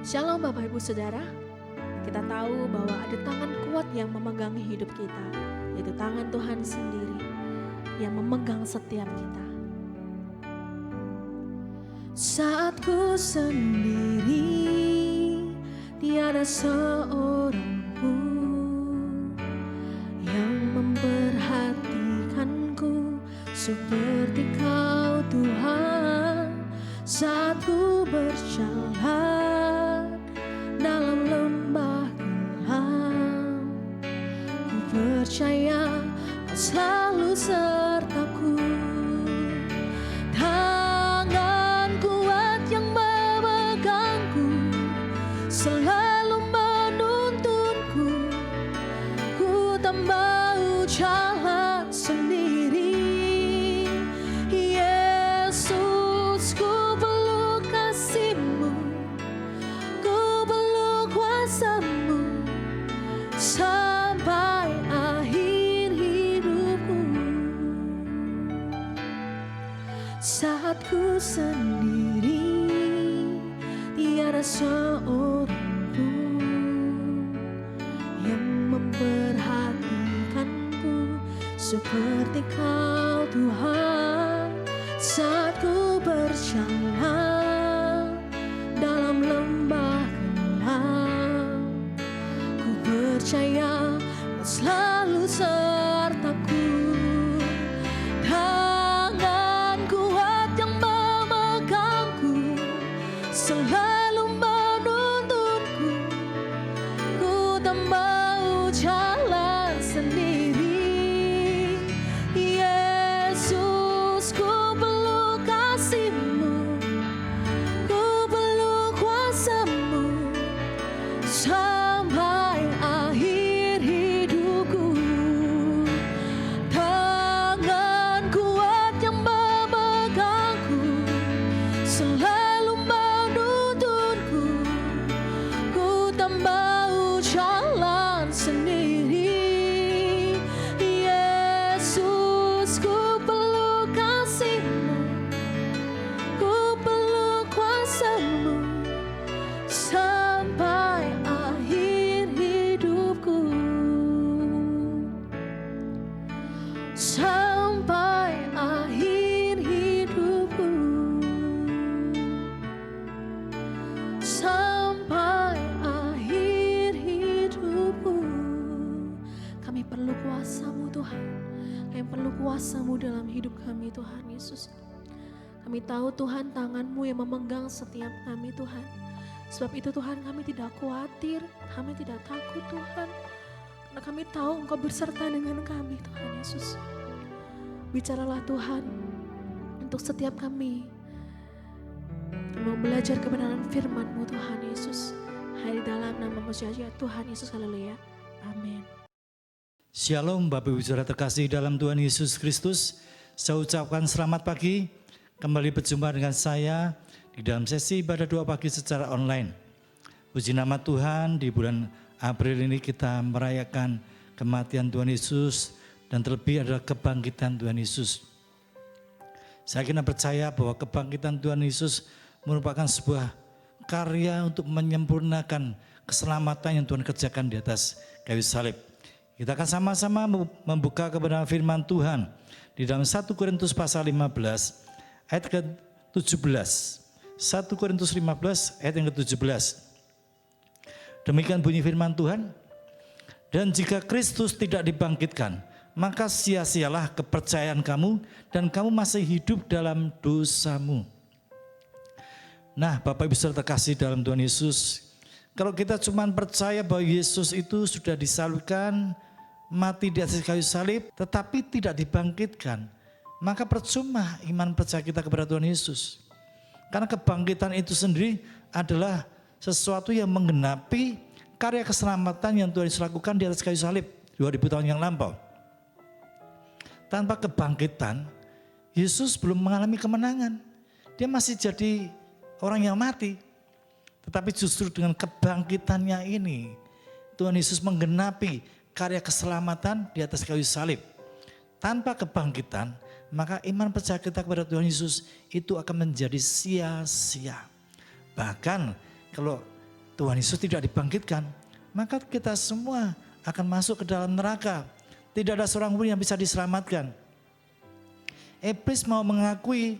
Shalom Bapak Ibu Saudara, kita tahu bahwa ada tangan kuat yang memegang hidup kita, yaitu tangan Tuhan sendiri yang memegang setiap kita. Saat ku sendiri, tiada seorang pun yang memperhatikanku seperti Kau Tuhan. Saat ku berjalan dalam lembah gelap, ku percaya Kau selalu sertaku. Tangan kuat yang memegangku selalu menuntunku. Ku tak mau jalan sendiri. Yesus, ku peluk kasih-Mu, ku peluk kuasa-Mu sampai akhir hidupku. Saat ku sendiri, tiada seorang pun yang memperhatikanku seperti Kau Tuhan. Saat ku berjalan dalam lembah gelap, ku percaya Kau selalu sertaku. Tangan kuat yang memegangku selalu menuntunku. Ku tak mau jalan sendiri. Yesus, ku peluk kasih-Mu, ku peluk kuasa-Mu sampai akhir hidupku. Tangan kuat yang memegangku selalu menuntunku. Ku tak mau jalan sendiri. Yesus, ku peluk kasih-Mu, ku peluk kuasa-Mu sampai akhir hidupku. Sampai akhir hidupku. Sampai akhir hidupku. Kami perlu kuasa-Mu Tuhan. Kami perlu kuasa-Mu dalam hidup kami Tuhan Yesus. Kami tahu Tuhan tangan-Mu yang memegang setiap kami Tuhan. Sebab itu Tuhan kami tidak khawatir, kami tidak takut Tuhan. Karena kami tahu Engkau berserta dengan kami Tuhan Yesus. Bicaralah Tuhan untuk setiap kami. Kami mau belajar kebenaran firman-Mu Tuhan Yesus. Hari dalam nama Mesias Tuhan Yesus, haleluya. Amin. Shalom Bapak Ibu Saudara terkasih dalam Tuhan Yesus Kristus. Saya ucapkan selamat pagi. Kembali berjumpa dengan saya di dalam sesi ibadah doa pagi secara online. Puji nama Tuhan, di bulan April ini kita merayakan kematian Tuhan Yesus dan terlebih adalah kebangkitan Tuhan Yesus. Saya kira percaya bahwa kebangkitan Tuhan Yesus merupakan sebuah karya untuk menyempurnakan keselamatan yang Tuhan kerjakan di atas kayu salib. Kita akan sama-sama membuka kebenaran firman Tuhan di dalam 1 Korintus pasal 15 ayat ke-17. 1 Korintus 15 ayat yang ke-17. Demikian bunyi firman Tuhan. Dan jika Kristus tidak dibangkitkan, maka sia-sialah kepercayaan kamu dan kamu masih hidup dalam dosamu. Nah, Bapak Ibu Saudara terkasih dalam Tuhan Yesus, kalau kita cuma percaya bahwa Yesus itu sudah disalibkan, mati di atas kayu salib, tetapi tidak dibangkitkan, maka percuma iman percaya kita kepada Tuhan Yesus. Karena kebangkitan itu sendiri adalah sesuatu yang menggenapi karya keselamatan yang Tuhan Yesus lakukan di atas kayu salib 2000 tahun yang lampau. Tanpa kebangkitan, Yesus belum mengalami kemenangan. Dia masih jadi orang yang mati. Tetapi justru dengan kebangkitannya ini, Tuhan Yesus menggenapi karya keselamatan di atas kayu salib. Tanpa kebangkitan, maka iman percaya kita kepada Tuhan Yesus itu akan menjadi sia-sia. Bahkan kalau Tuhan Yesus tidak dibangkitkan, maka kita semua akan masuk ke dalam neraka. Tidak ada seorang pun yang bisa diselamatkan. Iblis mau mengakui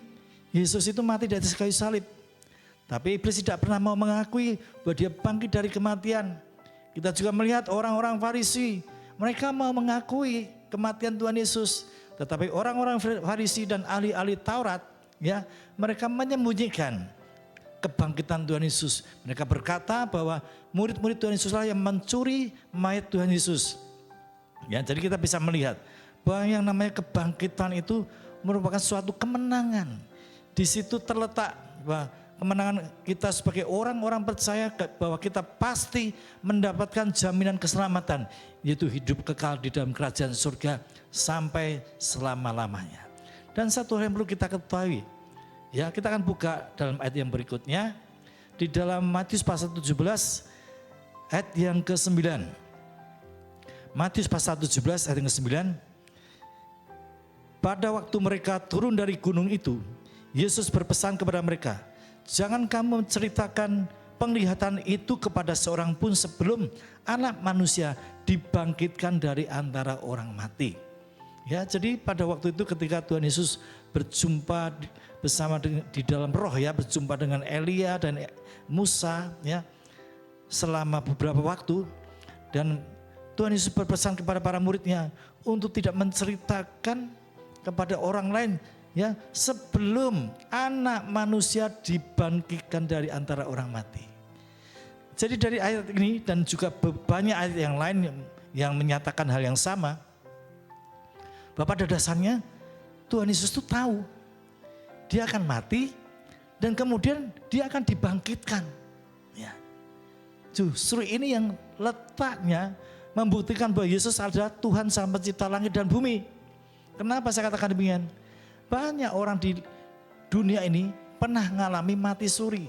Yesus itu mati di atas kayu salib. Tapi iblis tidak pernah mau mengakui bahwa dia bangkit dari kematian. Kita juga melihat orang-orang Farisi, mereka mau mengakui kematian Tuhan Yesus. Tetapi orang-orang Farisi dan ahli-ahli Taurat, ya, mereka menyembunyikan kebangkitan Tuhan Yesus. Mereka berkata bahwa murid-murid Tuhan Yesuslah yang mencuri mayat Tuhan Yesus. Ya, jadi kita bisa melihat bahwa yang namanya kebangkitan itu merupakan suatu kemenangan. Di situ terletak bahwa kemenangan kita sebagai orang-orang percaya bahwa kita pasti mendapatkan jaminan keselamatan, yaitu hidup kekal di dalam kerajaan surga sampai selama-lamanya. Dan satu hal yang perlu kita ketahui, ya, kita akan buka dalam ayat yang berikutnya di dalam Matius pasal 17 ayat yang ke-9. Matius pasal 17 ayat yang ke-9. Pada waktu mereka turun dari gunung itu, Yesus berpesan kepada mereka, jangan kamu menceritakan penglihatan itu kepada seorang pun sebelum Anak Manusia dibangkitkan dari antara orang mati. Ya, jadi pada waktu itu ketika Tuhan Yesus berjumpa bersama di dalam roh, ya, berjumpa dengan Elia dan Musa, ya, selama beberapa waktu, dan Tuhan Yesus berpesan kepada para muridnya untuk tidak menceritakan kepada orang lain, ya, sebelum Anak Manusia dibangkitkan dari antara orang mati. Jadi dari ayat ini dan juga banyak ayat yang lain yang menyatakan hal yang sama, bahwa pada dasarnya Tuhan Yesus itu tahu dia akan mati dan kemudian dia akan dibangkitkan. Ya. Justru ini yang letaknya membuktikan bahwa Yesus adalah Tuhan Sang Pencipta langit dan bumi. Kenapa saya katakan demikian? Banyak orang di dunia ini pernah mengalami mati suri.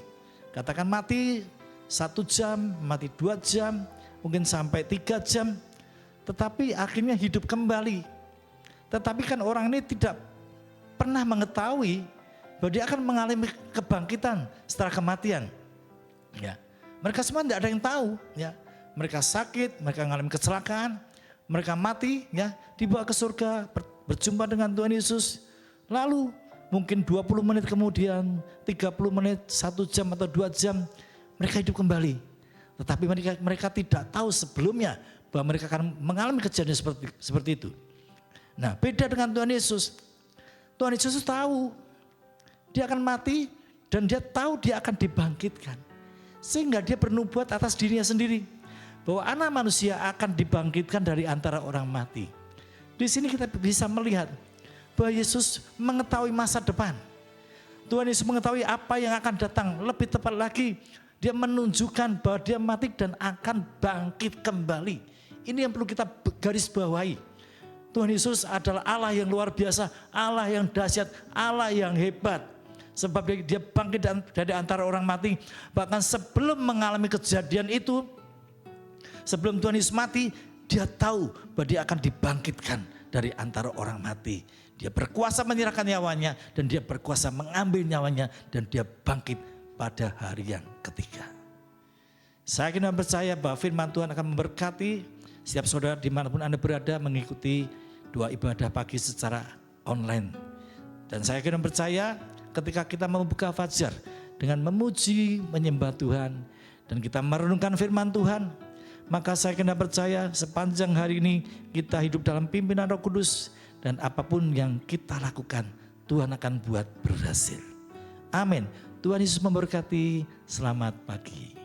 Katakan mati 1 jam, mati 2 jam, mungkin sampai 3 jam. Tetapi akhirnya hidup kembali. Tetapi kan orang ini tidak pernah mengetahui bahwa dia akan mengalami kebangkitan setelah kematian. Ya. Mereka semua tidak ada yang tahu. Ya. Mereka sakit, mereka mengalami kecelakaan, mereka mati, ya, dibawa ke surga, berjumpa dengan Tuhan Yesus. Lalu mungkin 20 menit kemudian, 30 menit, 1 jam atau 2 jam, mereka hidup kembali. Tetapi mereka tidak tahu sebelumnya bahwa mereka akan mengalami kejadian seperti itu. Nah, beda dengan Tuhan Yesus. Tuhan Yesus tahu dia akan mati dan dia tahu dia akan dibangkitkan. Sehingga dia bernubuat atas dirinya sendiri bahwa Anak Manusia akan dibangkitkan dari antara orang mati. Di sini kita bisa melihat bahwa Yesus mengetahui masa depan. Tuhan Yesus mengetahui apa yang akan datang. Lebih tepat lagi, dia menunjukkan bahwa dia mati dan akan bangkit kembali. Ini yang perlu kita garis bawahi. Tuhan Yesus adalah Allah yang luar biasa, Allah yang dahsyat, Allah yang hebat. Sebab dia bangkit dari antara orang mati. Bahkan sebelum mengalami kejadian itu, sebelum Tuhan Yesus mati, dia tahu bahwa dia akan dibangkitkan dari antara orang mati. Dia berkuasa menyerahkan nyawanya dan dia berkuasa mengambil nyawanya dan dia bangkit pada hari yang ketiga. Saya yakin dan percaya bahwa firman Tuhan akan memberkati setiap saudara dimanapun Anda berada mengikuti doa ibadah pagi secara online. Dan saya yakin dan percaya ketika kita membuka fajar dengan memuji, menyembah Tuhan dan kita merenungkan firman Tuhan, maka saya yakin dan percaya sepanjang hari ini kita hidup dalam pimpinan Roh Kudus dan apapun yang kita lakukan Tuhan akan buat berhasil. Amin. Tuhan Yesus memberkati. Selamat pagi.